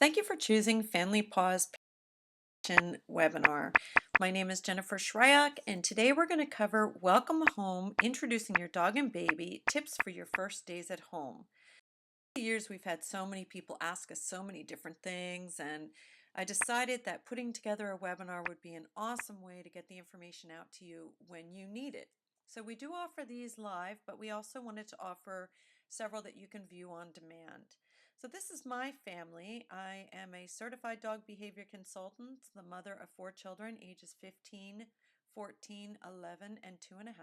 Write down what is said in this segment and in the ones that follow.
Thank you for choosing Family Pause Passion webinar. My name is Jennifer Shryak, and today we're going to cover Welcome Home, Introducing Your Dog and Baby, Tips for Your First Days at Home. The years we've had so many people ask us so many different things, and I decided that putting together a webinar would be an awesome way to get the information out to you when you need it. So we do offer these live, but we also wanted to offer several that you can view on demand. So this is my family. I am a certified dog behavior consultant, the mother of 4 children, ages 15, 14, 11, and 2.5.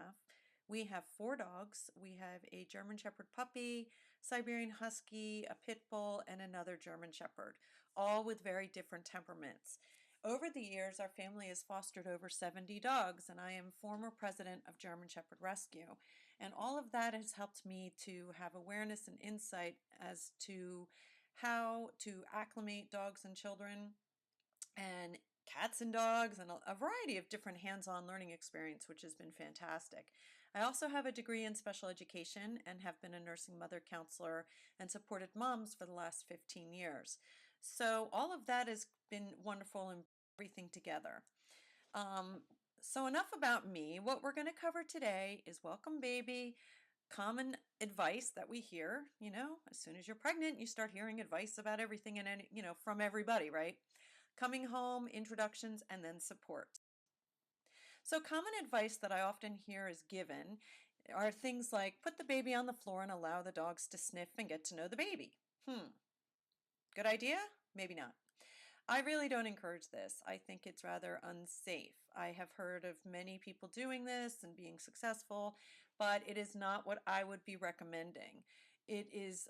We have 4 dogs. We have a German Shepherd puppy, Siberian Husky, a Pit Bull, and another German Shepherd, all with very different temperaments. Over the years, our family has fostered over 70 dogs, and I am former president of German Shepherd Rescue. And all of that has helped me to have awareness and insight as to how to acclimate dogs and children and cats and dogs and a variety of different hands-on learning experience, which has been fantastic. I also have a degree in special education and have been a nursing mother counselor and supported moms for the last 15 years. So all of that has been wonderful and everything together. Um, so enough about me. What we're going to cover today is welcome baby, common advice that we hear. As soon as you're pregnant, you start hearing advice about everything and from everybody, right? Coming home, introductions, and then support. So common advice that I often hear is given are things like put the baby on the floor and allow the dogs to sniff and get to know the baby. Good idea? Maybe not. I really don't encourage this. I think it's rather unsafe. I have heard of many people doing this and being successful, but it is not what I would be recommending. It is,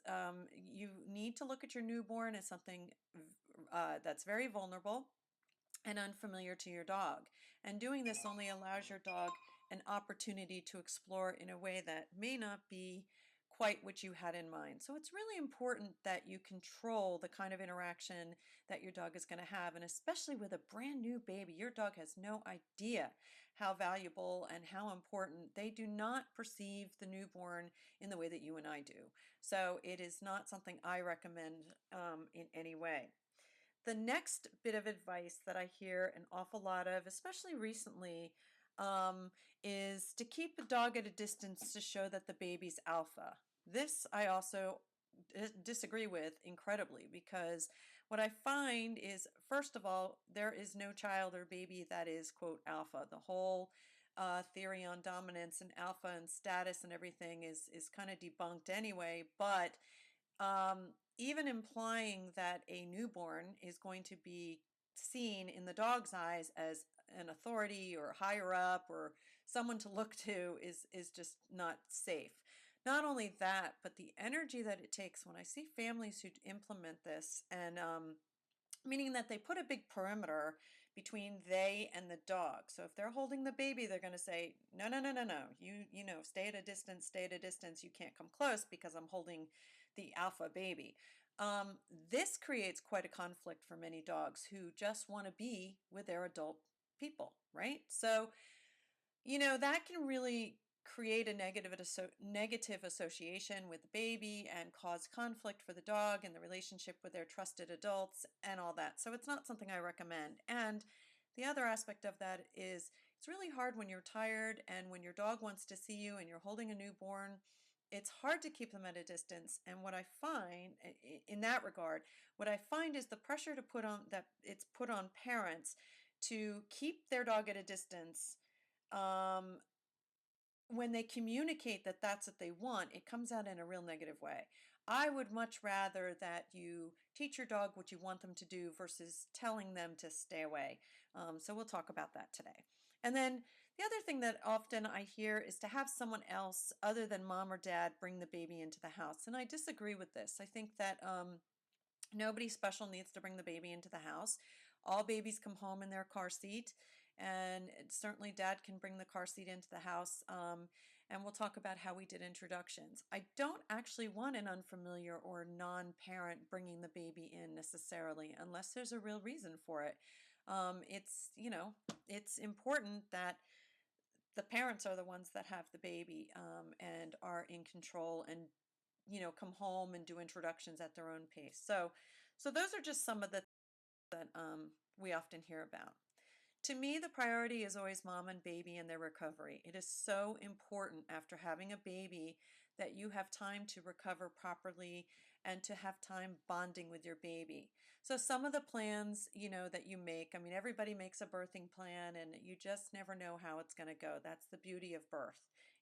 you need to look at your newborn as something that's very vulnerable and unfamiliar to your dog. And doing this only allows your dog an opportunity to explore in a way that may not be quite what you had in mind. So it's really important that you control the kind of interaction that your dog is going to have. And especially with a brand new baby, your dog has no idea how valuable and how important. They do not perceive the newborn in the way that you and I do. So it is not something I recommend in any way. The next bit of advice that I hear an awful lot of, especially recently, is to keep a dog at a distance to show that the baby's alpha. This I also disagree with incredibly, because what I find is, first of all, there is no child or baby that is, quote, alpha. The whole theory on dominance and alpha and status and everything is kind of debunked anyway, but even implying that a newborn is going to be seen in the dog's eyes as an authority or higher up or someone to look to is just not safe. Not only that, but the energy that it takes when I see families who implement this, and meaning that they put a big perimeter between they and the dog. So if they're holding the baby, they're going to say, no, no, no, no, no. You stay at a distance, stay at a distance. You can't come close because I'm holding the alpha baby. This creates quite a conflict for many dogs who just want to be with their adult people, right? So that can really create a negative association with the baby and cause conflict for the dog and the relationship with their trusted adults and all that. So it's not something I recommend. And the other aspect of that is it's really hard when you're tired and when your dog wants to see you and you're holding a newborn. It's hard to keep them at a distance. And what I find in that regard, what I find is the pressure to put on that it's put on parents to keep their dog at a distance. um, when they communicate that that's what they want, it comes out in a real negative way. I would much rather that you teach your dog what you want them to do versus telling them to stay away. So we'll talk about that today. And then the other thing that often I hear is to have someone else other than mom or dad bring the baby into the house. And I disagree with this. I think that nobody special needs to bring the baby into the house. All babies come home in their car seat, and certainly dad can bring the car seat into the house. And we'll talk about how we did introductions. I don't actually want an unfamiliar or non-parent bringing the baby in necessarily, unless there's a real reason for it. It's important that the parents are the ones that have the baby, and are in control and come home and do introductions at their own pace. So So those are just some of the that we often hear about. To me, the priority is always mom and baby and their recovery. It is so important after having a baby that you have time to recover properly and to have time bonding with your baby. So some of the plans, that you make, I mean, everybody makes a birthing plan and you just never know how it's going to go. That's the beauty of birth.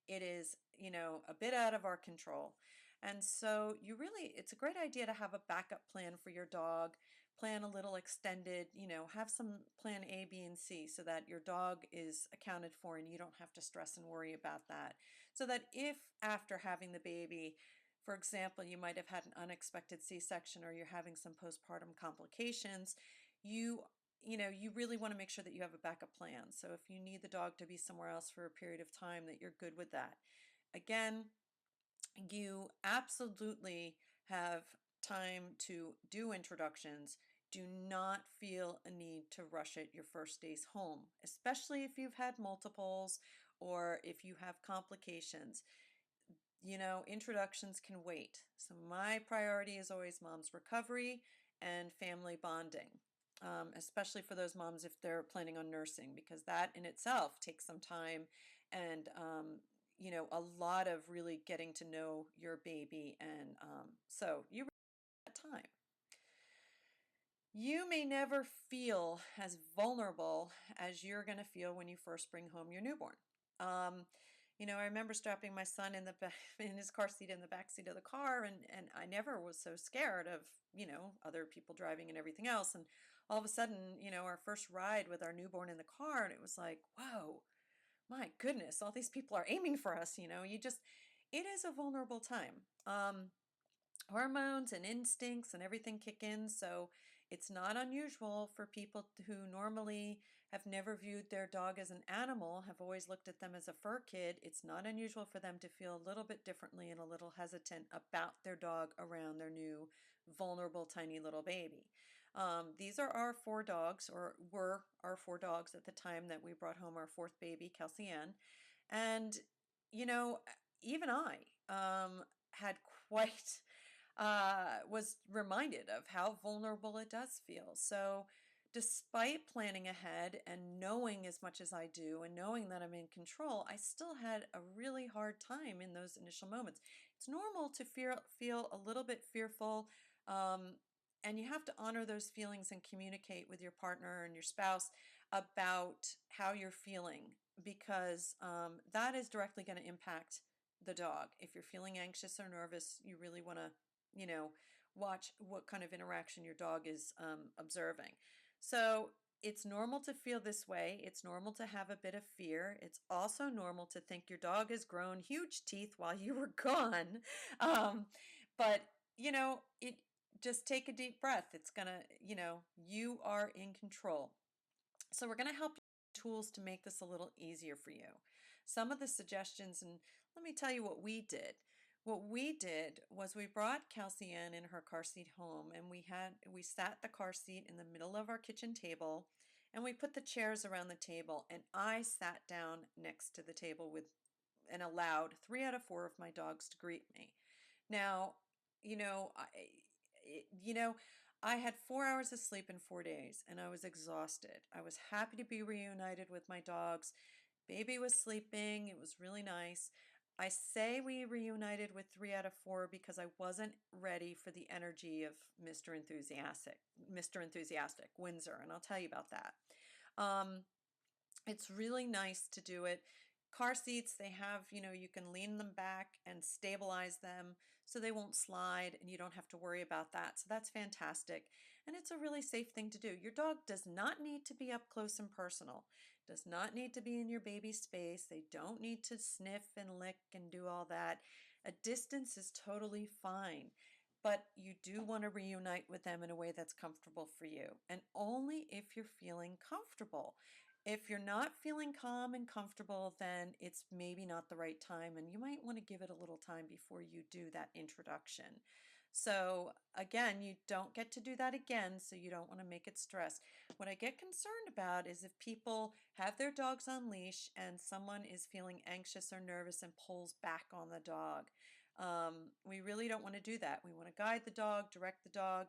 It is, a bit out of our control. And so it's a great idea to have a backup plan for your dog, plan a little extended, have some plan A, B, and C so that your dog is accounted for and you don't have to stress and worry about that. So that if after having the baby, for example, you might have had an unexpected C-section or you're having some postpartum complications, you really want to make sure that you have a backup plan. So if you need the dog to be somewhere else for a period of time, that you're good with that. Again, you absolutely have time to do introductions. Do not feel a need to rush it your first days home, especially if you've had multiples or if you have complications. Introductions can wait. So my priority is always mom's recovery and family bonding, especially for those moms if they're planning on nursing, because that in itself takes some time and, a lot of really getting to know your baby. And so you really have that time. You may never feel as vulnerable as you're going to feel when you first bring home your newborn. Um, I remember strapping my son in in his car seat in the back seat of the car, and I never was so scared of, other people driving and everything else. And all of a sudden, our first ride with our newborn in the car, and it was like, whoa, my goodness, all these people are aiming for us. It is a vulnerable time. Hormones and instincts and everything kick in, so it's not unusual for people who normally have never viewed their dog as an animal, have always looked at them as a fur kid. It's not unusual for them to feel a little bit differently and a little hesitant about their dog around their new vulnerable tiny little baby. These are our four dogs, or were our four dogs at the time that we brought home our fourth baby, Kelsey Ann. And you know even I had quite was reminded of how vulnerable it does feel. So, despite planning ahead and knowing as much as I do and knowing that I'm in control, I still had a really hard time in those initial moments. It's normal to feel a little bit fearful. Um, and you have to honor those feelings and communicate with your partner and your spouse about how you're feeling, because that is directly going to impact the dog. If you're feeling anxious or nervous, you really want to you know, watch what kind of interaction your dog is observing. So it's normal to feel this way. It's normal to have a bit of fear. It's also normal to think your dog has grown huge teeth while you were gone. But, it just take a deep breath. It's gonna, you are in control. So we're going to help you with tools to make this a little easier for you. Some of the suggestions, and let me tell you what we did. What we did was we brought Kelsey in her car seat home, and we sat the car seat in the middle of our kitchen table, and we put the chairs around the table, and I sat down next to the table with and allowed 3 out of 4 of my dogs to greet me. Now, you know, I, it- you know, I had 4 hours of sleep in 4 days and I was exhausted. I was happy to be reunited with my dogs. Baby was sleeping. It was really nice. I say we reunited with 3 out of 4 because I wasn't ready for the energy of Mr. Enthusiastic, Windsor, and I'll tell you about that. Um, it's really nice to do it. Car seats, they have, you can lean them back and stabilize them so they won't slide and you don't have to worry about that. So that's fantastic. And it's a really safe thing to do. Your dog does not need to be up close and personal, does not need to be in your baby's space. They don't need to sniff and lick and do all that. A distance is totally fine. But you do want to reunite with them in a way that's comfortable for you, and only if you're feeling comfortable. If you're not feeling calm and comfortable, then it's maybe not the right time, and you might want to give it a little time before you do that introduction. So, again, you don't get to do that again, so you don't want to make it stress. What I get concerned about is if people have their dogs on leash and someone is feeling anxious or nervous and pulls back on the dog. We really don't want to do that. We want to guide the dog, direct the dog,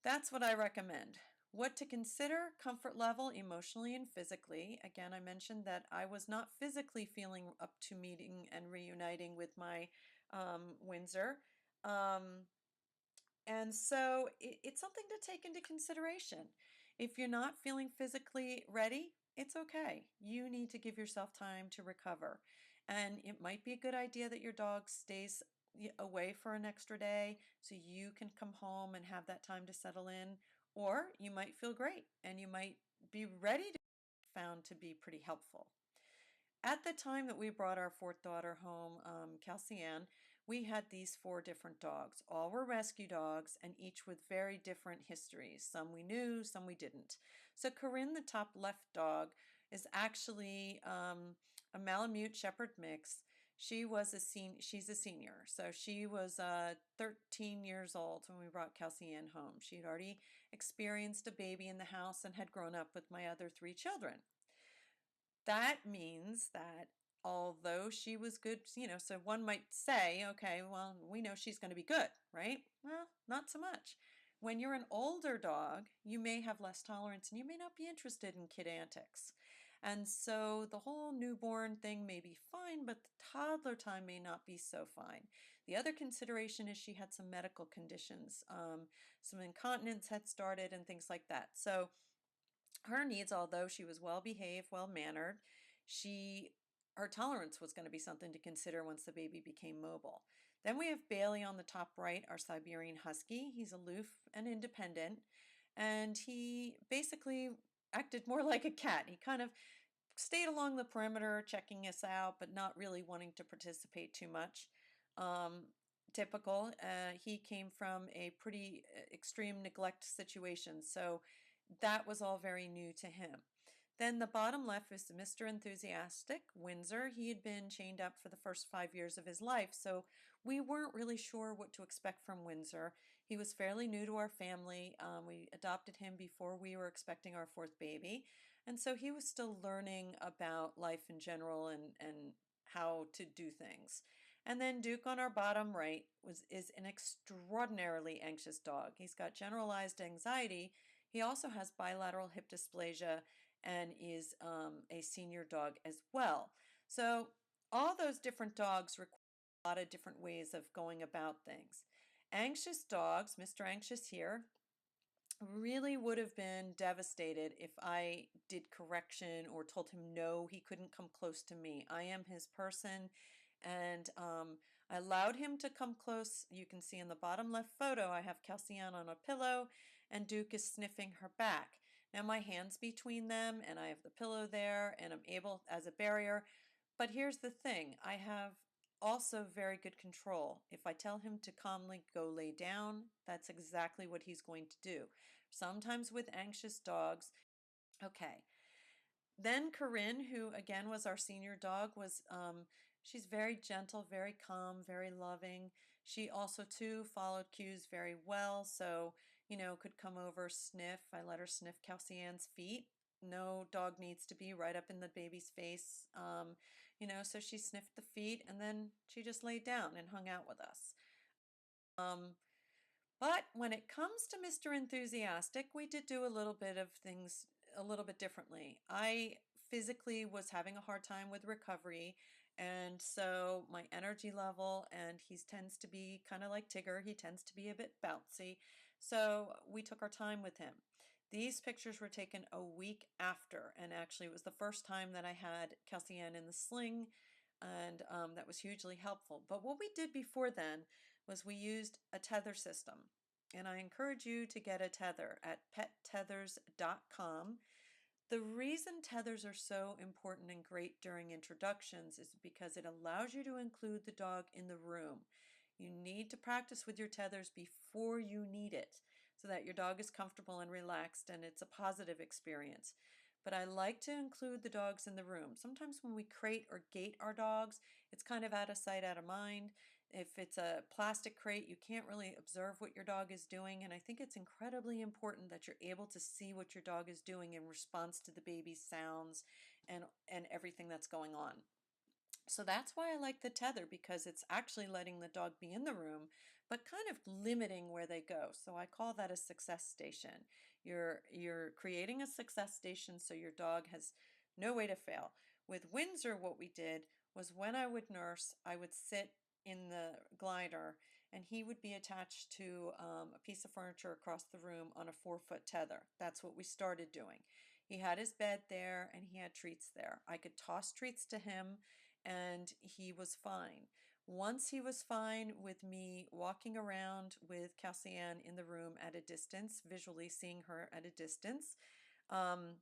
That's what I recommend. What to consider: comfort level, emotionally and physically. Again, I mentioned that I was not physically feeling up to meeting and reuniting with my Windsor. Um, and so it's something to take into consideration. If you're not feeling physically ready, it's okay. You need to give yourself time to recover. And it might be a good idea that your dog stays away for an extra day so you can come home and have that time to settle in. Or you might feel great and you might be ready to be found to be pretty helpful. At the time that we brought our fourth daughter home, Kelsey Ann, we had these four different dogs. All were rescue dogs and each with very different histories. Some we knew, some we didn't. So Corinne, the top left dog, is actually a Malamute Shepherd mix. She's a senior. So she was 13 years old when we brought Kelsey Ann home. She had already experienced a baby in the house and had grown up with my other three children. That means that although she was good, so one might say, okay, well, we know she's going to be good, right? Well, not so much. When you're an older dog, you may have less tolerance and you may not be interested in kid antics. And so the whole newborn thing may be fine, but the toddler time may not be so fine. The other consideration is she had some medical conditions. Some incontinence had started and things like that. So her needs, although she was well behaved, well mannered, she her tolerance was going to be something to consider once the baby became mobile. Then we have Bailey on the top right, our Siberian Husky. He's aloof and independent, and he basically acted more like a cat. He kind of stayed along the perimeter, checking us out, but not really wanting to participate too much. Um, Typical. He came from a pretty extreme neglect situation, so that was all very new to him. Then the bottom left is Mr. Enthusiastic, Windsor. He had been chained up for the first 5 years of his life, so we weren't really sure what to expect from Windsor. He was fairly new to our family. We adopted him before we were expecting our fourth baby, and so he was still learning about life in general and how to do things. And then Duke on our bottom right is an extraordinarily anxious dog. He's got generalized anxiety. He also has bilateral hip dysplasia and is a senior dog as well. So all those different dogs require a lot of different ways of going about things. Anxious dogs, Mr. Anxious here, really would have been devastated if I did correction or told him no, he couldn't come close to me. I am his person, and I allowed him to come close. You can see in the bottom left photo, I have Kelsey Ann on a pillow, and Duke is sniffing her back. Now my hand's between them, and I have the pillow there, and I'm able as a barrier. But here's the thing, I have also very good control. If I tell him to calmly go lay down, that's exactly what he's going to do. Sometimes with anxious dogs, okay. Then Corinne, who again was our senior dog, she's very gentle, very calm, very loving. She also too followed cues very well, so could come over, sniff. I let her sniff Kelsey Ann's feet. No dog needs to be right up in the baby's face, so she sniffed the feet and then she just laid down and hung out with us. Um, but when it comes to Mr. Enthusiastic, we did do a little bit of things a little bit differently. I physically was having a hard time with recovery, and so my energy level, and he tends to be kind of like Tigger, he tends to be a bit bouncy. So we took our time with him. These pictures were taken a week after, and actually it was the first time that I had Kelsey Ann in the sling, and that was hugely helpful. But what we did before then was we used a tether system. And I encourage you to get a tether at pettethers.com. The reason tethers are so important and great during introductions is because it allows you to include the dog in the room. You need to practice with your tethers before you need it so that your dog is comfortable and relaxed and it's a positive experience. But I like to include the dogs in the room. Sometimes when we crate or gate our dogs, it's kind of out of sight, out of mind. If it's a plastic crate, you can't really observe what your dog is doing, and I think it's incredibly important that you're able to see what your dog is doing in response to the baby's sounds and everything that's going on. So that's why I like the tether, because it's actually letting the dog be in the room, but kind of limiting where they go. So I call that a success station. You're creating a success station so your dog has no way to fail. With Windsor, what we did was when I would nurse, I would sit in the glider and he would be attached to a piece of furniture across the room on a 4-foot tether. That's what we started doing. He had his bed there and he had treats there. I could toss treats to him and he was fine. Once he was fine with me walking around with Calciane in the room at a distance, visually seeing her at a distance, um,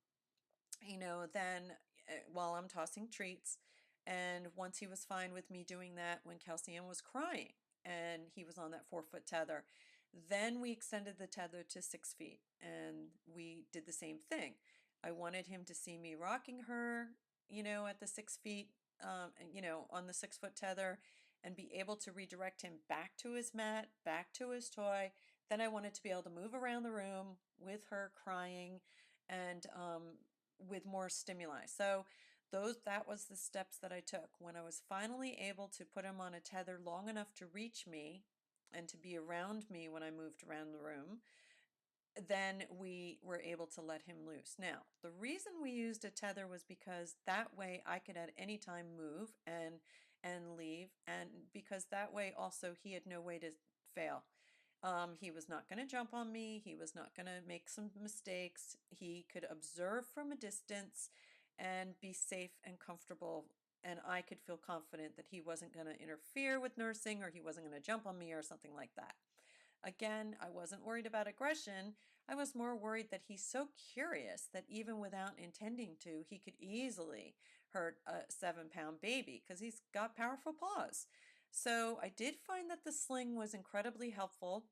then while I'm tossing treats, and once he was fine with me doing that when Calcium was crying and he was on that 4-foot tether, then we extended the tether to 6 feet and we did the same thing. I wanted him to see me rocking her, at the 6 feet, on the 6-foot tether and be able to redirect him back to his mat, back to his toy. Then I wanted to be able to move around the room with her crying and with more stimuli. So that was the steps that I took. When I was finally able to put him on a tether long enough to reach me and to be around me when I moved around the room, then we were able to let him loose. Now, the reason we used a tether was because that way I could at any time move and leave, and because that way also he had no way to fail. He was not going to jump on me. He was not going to make some mistakes. He could observe from a distance and be safe and comfortable. And I could feel confident that he wasn't going to interfere with nursing or he wasn't going to jump on me or something like that. Again, I wasn't worried about aggression. I was more worried that he's so curious that even without intending to, he could easily hurt a 7-pound baby because he's got powerful paws. So I did find that the sling was incredibly helpful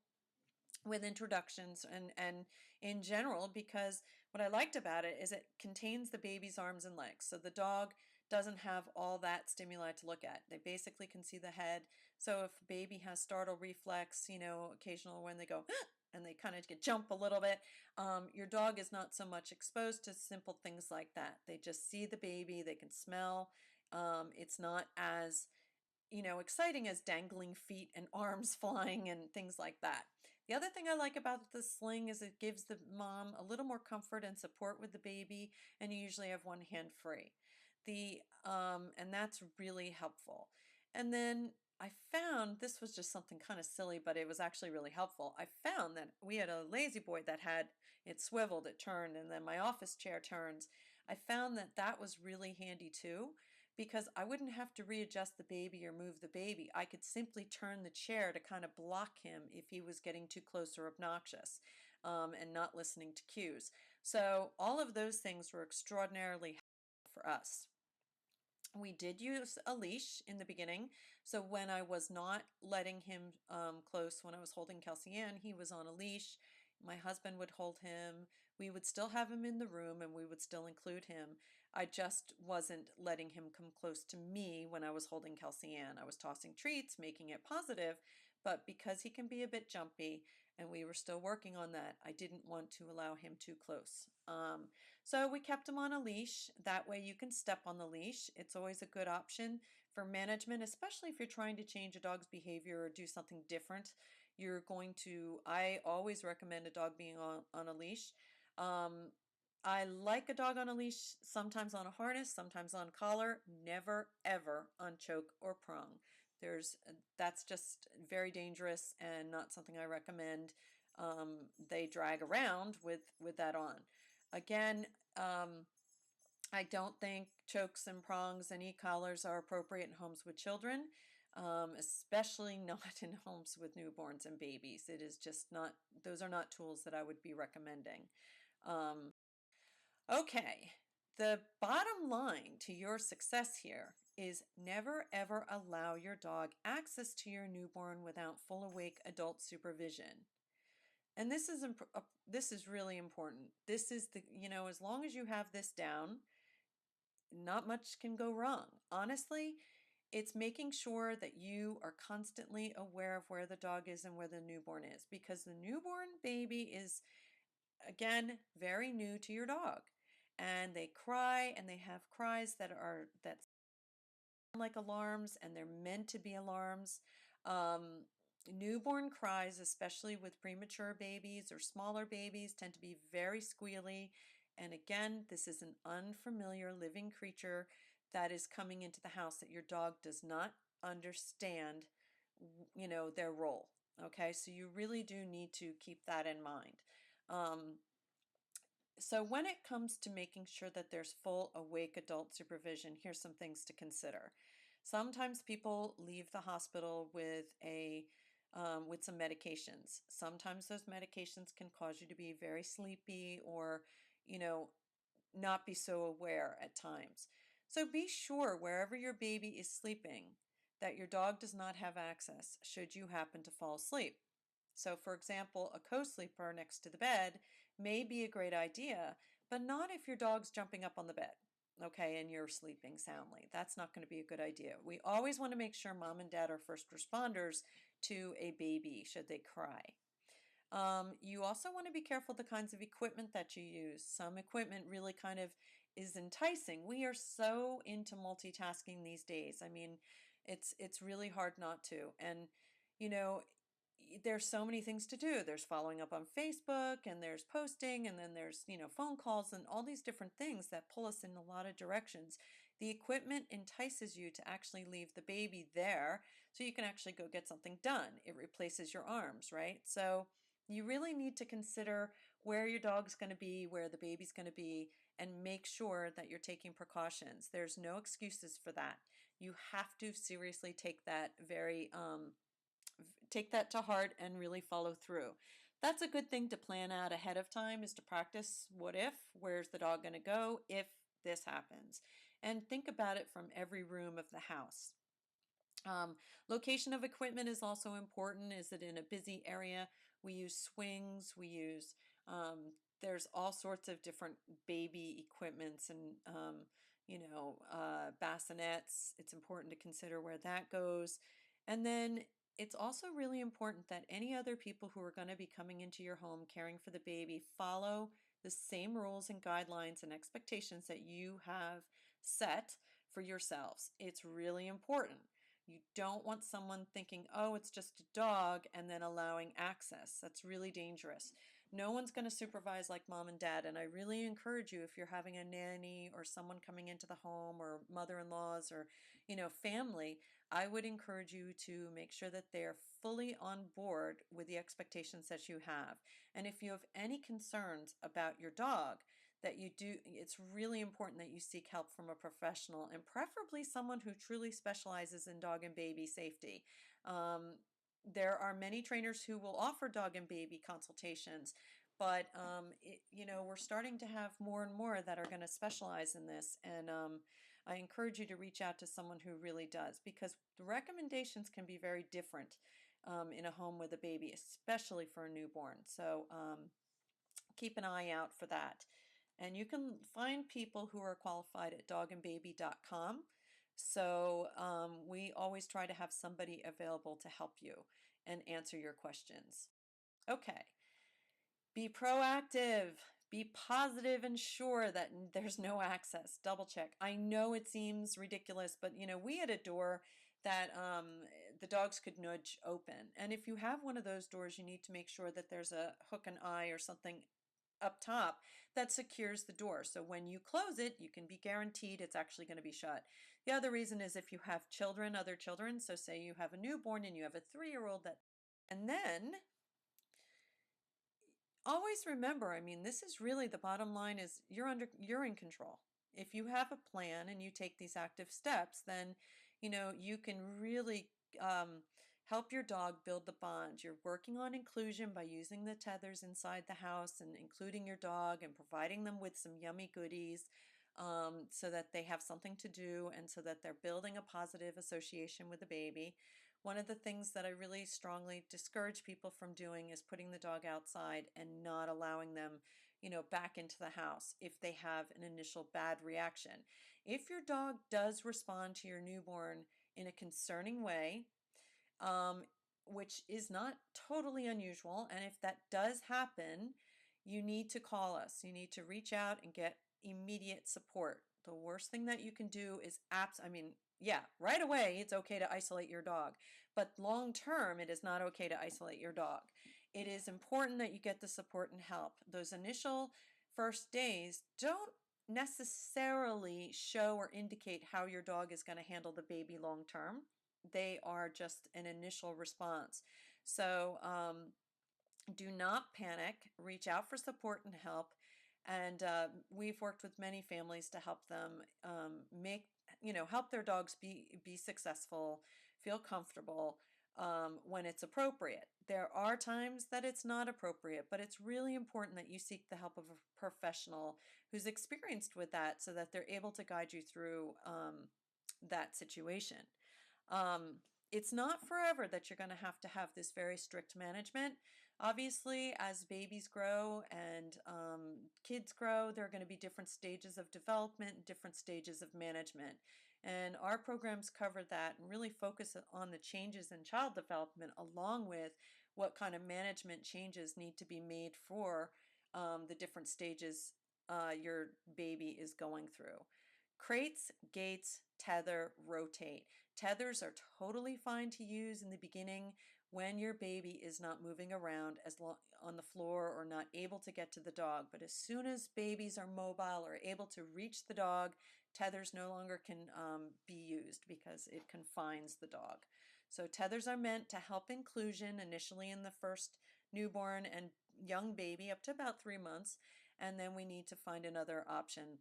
with introductions and in general, because what I liked about it is it contains the baby's arms and legs. So the dog doesn't have all that stimuli to look at. They basically can see the head. So if baby has startle reflex, occasional when they go and they kind of get jump a little bit, your dog is not so much exposed to simple things like that. They just see the baby, they can smell. It's not as exciting as dangling feet and arms flying and things like that. The other thing I like about the sling is it gives the mom a little more comfort and support with the baby, and you usually have one hand free. And that's really helpful. And then I found this was just something kind of silly, but it was actually really helpful. I found that we had a lazy boy that had it swiveled, it turned, and then my office chair turns. I found that that was really handy too, because I wouldn't have to readjust the baby or move the baby. I could simply turn the chair to kind of block him if he was getting too close or obnoxious and not listening to cues. So all of those things were extraordinarily helpful for us. We did use a leash in the beginning. So when I was not letting him close, when I was holding Calciane, he was on a leash. My husband would hold him. We would still have him in the room and we would still include him. I just wasn't letting him come close to me when I was holding Calciane. I was tossing treats, making it positive, but because he can be a bit jumpy and we were still working on that, I didn't want to allow him too close. So we kept him on a leash. That way you can step on the leash. It's always a good option for management, especially if you're trying to change a dog's behavior or do something different. I always recommend a dog being on a leash. Um, I like a dog on a leash, sometimes on a harness, sometimes on collar, never ever on choke or prong. That's just very dangerous and not something I recommend. They drag around with that on. Again, I don't think chokes and prongs and e-collars are appropriate in homes with children, especially not in homes with newborns and babies. It is just not, those are not tools that I would be recommending. Um, okay, the bottom line to your success here is never ever allow your dog access to your newborn without full awake adult supervision. And this is really important. This is as long as you have this down, not much can go wrong. Honestly, it's making sure that you are constantly aware of where the dog is and where the newborn is, because the newborn baby is, again, very new to your dog. And they cry and they have cries that like alarms and they're meant to be alarms. Um, Newborn cries, especially with premature babies or smaller babies, tend to be very squealy. And again, this is an unfamiliar living creature that is coming into the house that your dog does not understand, their role. Okay, so you really do need to keep that in mind. Um, so when it comes to making sure that there's full awake adult supervision, here's some things to consider. Sometimes people leave the hospital with some medications. Sometimes those medications can cause you to be very sleepy or, you know, not be so aware at times. So be sure wherever your baby is sleeping that your dog does not have access should you happen to fall asleep. So, for example, a co-sleeper next to the bed may be a great idea, but not if your dog's jumping up on the bed, okay, and you're sleeping soundly. That's not going to be a good idea. We always want to make sure mom and dad are first responders to a baby should they cry. You also want to be careful the kinds of equipment that you use. Some equipment really kind of is enticing. We are so into multitasking these days. I mean, it's really hard not to. And you know, there's so many things to do. There's following up on Facebook and there's posting and then there's, phone calls and all these different things that pull us in a lot of directions. The equipment entices you to actually leave the baby there so you can actually go get something done. It replaces your arms, right? So you really need to consider where your dog's going to be, where the baby's going to be, and make sure that you're taking precautions. There's no excuses for that. You have to seriously take that to heart and really follow through. That's a good thing to plan out ahead of time, is to practice what if, where's the dog going to go if this happens, and think about it from every room of the house. Um, Location of equipment is also important. Is it in a busy area? We use swings, there's all sorts of different baby equipments and, bassinets. It's important to consider where that goes. And then it's also really important that any other people who are going to be coming into your home caring for the baby follow the same rules and guidelines and expectations that you have set for yourselves. It's really important. You don't want someone thinking, oh, it's just a dog, and then allowing access. That's really dangerous. No one's going to supervise like mom and dad, and I really encourage you, if you're having a nanny or someone coming into the home or mother-in-laws or, family, I would encourage you to make sure that they're fully on board with the expectations that you have. And if you have any concerns about your dog, it's really important that you seek help from a professional and preferably someone who truly specializes in dog and baby safety. Um, there are many trainers who will offer dog and baby consultations, but we're starting to have more and more that are going to specialize in this, and I encourage you to reach out to someone who really does, because the recommendations can be very different in a home with a baby, especially for a newborn. So keep an eye out for that. And you can find people who are qualified at dogandbaby.com. So we always try to have somebody available to help you and answer your questions. Okay, be proactive. Be positive and sure that there's no access. Double check. I know it seems ridiculous, but we had a door that the dogs could nudge open. And if you have one of those doors, you need to make sure that there's a hook and eye or something up top that secures the door. So when you close it, you can be guaranteed it's actually going to be shut. The other reason is if you have children, other children, so say you have a newborn and you have a 3-year-old and then always remember, I mean, this is really the bottom line, is you're in control. If you have a plan and you take these active steps, then you can really help your dog build the bond. You're working on inclusion by using the tethers inside the house and including your dog and providing them with some yummy goodies, so that they have something to do and so that they're building a positive association with the baby. One of the things that I really strongly discourage people from doing is putting the dog outside and not allowing them, back into the house if they have an initial bad reaction. If your dog does respond to your newborn in a concerning way, um, which is not totally unusual, and if that does happen, you need to call us. You need to reach out and get immediate support. The worst thing that you can do is I mean, yeah, right away, it's okay to isolate your dog. But long term, it is not okay to isolate your dog. It is important that you get the support and help. Those initial first days don't necessarily show or indicate how your dog is going to handle the baby long term. They are just an initial response. So, do not panic, reach out for support and help. And we've worked with many families to help them help their dogs be successful, feel comfortable when it's appropriate. There are times that it's not appropriate, but it's really important that you seek the help of a professional who's experienced with that so that they're able to guide you through that situation. Um, it's not forever that you're going to have this very strict management. Obviously, as babies grow and kids grow, there are going to be different stages of development, different stages of management. And our programs cover that and really focus on the changes in child development along with what kind of management changes need to be made for the different stages your baby is going through. Crates, gates, tether, rotate. Tethers are totally fine to use in the beginning when your baby is not moving around on the floor or not able to get to the dog. But as soon as babies are mobile or able to reach the dog, tethers no longer can be used because it confines the dog. So tethers are meant to help inclusion initially in the first newborn and young baby up to about 3 months, and then we need to find another option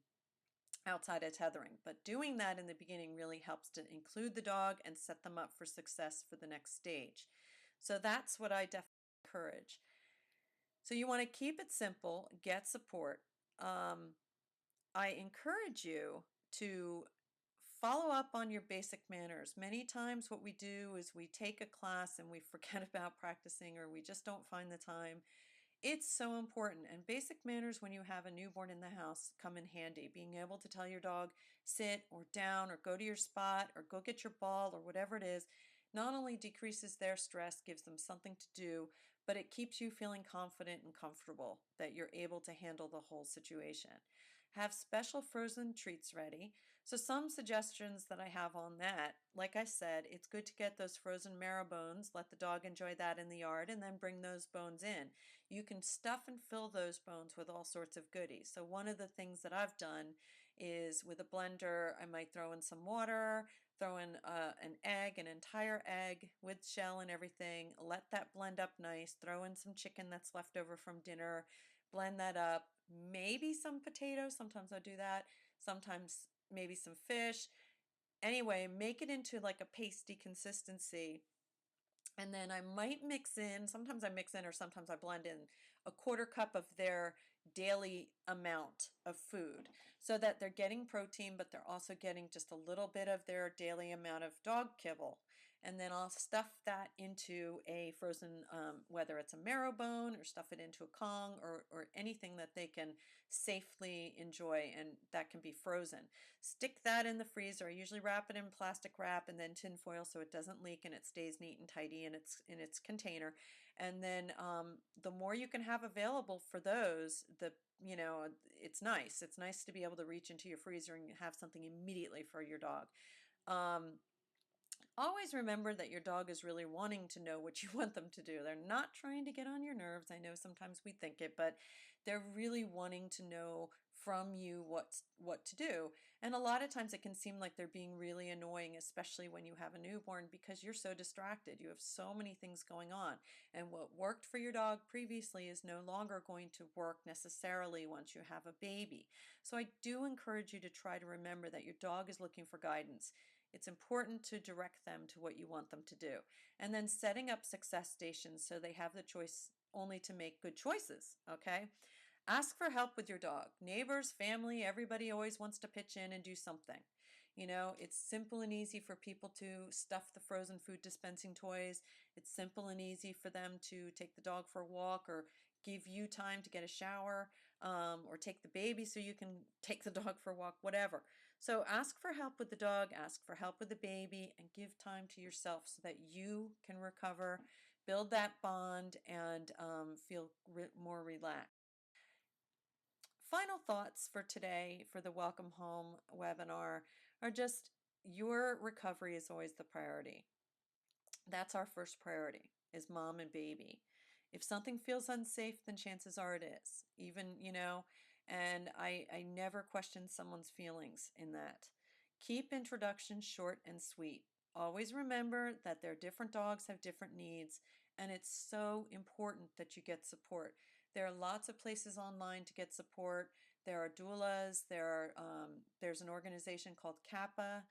outside of tethering. But doing that in the beginning really helps to include the dog and set them up for success for the next stage. So that's what I definitely encourage. So you want to keep it simple, get support. I encourage you to follow up on your basic manners. Many times what we do is we take a class and we forget about practicing or we just don't find the time. It's so important, and basic manners when you have a newborn in the house come in handy. Being able to tell your dog sit or down or go to your spot or go get your ball or whatever it is not only decreases their stress, gives them something to do, but it keeps you feeling confident and comfortable that you're able to handle the whole situation. Have special frozen treats ready. So some suggestions that I have on that, like I said, it's good to get those frozen marrow bones, let the dog enjoy that in the yard, and then bring those bones in. You can stuff and fill those bones with all sorts of goodies. So one of the things that I've done is with a blender, I might throw in some water, throw in an egg, an entire egg with shell and everything, let that blend up nice, throw in some chicken that's left over from dinner, blend that up, maybe some potatoes, sometimes I do that, sometimes maybe some fish. Anyway, make it into like a pasty consistency. And then I might mix in, sometimes I mix in or sometimes I blend in a quarter cup of their daily amount of food so that they're getting protein, but they're also getting just a little bit of their daily amount of dog kibble. And then I'll stuff that into a frozen, whether it's a marrow bone or stuff it into a Kong or anything that they can safely enjoy and that can be frozen. Stick that in the freezer. I usually wrap it in plastic wrap and then tin foil so it doesn't leak and it stays neat and tidy in its container. And then the more you can have available for those, it's nice. It's nice to be able to reach into your freezer and have something immediately for your dog. Um, Always remember that your dog is really wanting to know what you want them to do. They're not trying to get on your nerves. I know sometimes we think it, but they're really wanting to know from you what to do. And a lot of times it can seem like they're being really annoying, especially when you have a newborn because you're so distracted. You have so many things going on. And what worked for your dog previously is no longer going to work necessarily once you have a baby. So I do encourage you to try to remember that your dog is looking for guidance. It's important to direct them to what you want them to do. And then setting up success stations so they have the choice only to make good choices, okay? Ask for help with your dog. Neighbors, family, everybody always wants to pitch in and do something. You know, it's simple and easy for people to stuff the frozen food dispensing toys. It's simple and easy for them to take the dog for a walk or give you time to get a shower or take the baby so you can take the dog for a walk, whatever. So ask for help with the dog, ask for help with the baby, and give time to yourself so that you can recover, build that bond, and feel more relaxed. Final thoughts for today for the Welcome Home webinar are just your recovery is always the priority. That's our first priority, is mom and baby. If something feels unsafe, then chances are it is. Even, and I never question someone's feelings in that. Keep introductions short and sweet. Always remember that their different dogs have different needs, and it's so important that you get support. There are lots of places online to get support. There are doulas. There's an organization called CAPPA,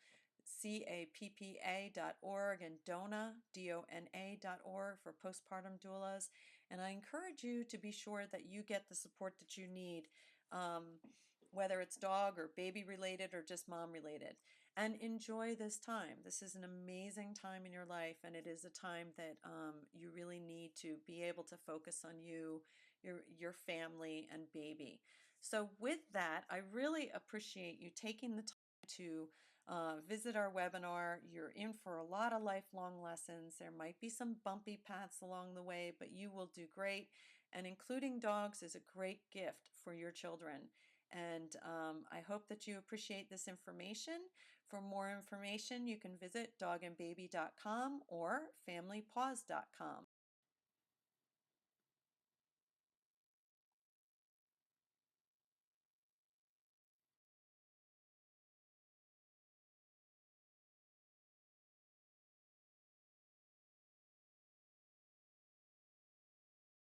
CAPPA.org, and DONA, DONA.org, for postpartum doulas. And I encourage you to be sure that you get the support that you need, um, whether it's dog or baby related or just mom related. And enjoy this time. This is an amazing time in your life, and it is a time that you really need to be able to focus on you, your family, and baby. So with that, I really appreciate you taking the time to visit our webinar. You're in for a lot of lifelong lessons. There might be some bumpy paths along the way, but you will do great. And including dogs is a great gift for your children. And I hope that you appreciate this information. For more information, you can visit dogandbaby.com or familypaws.com.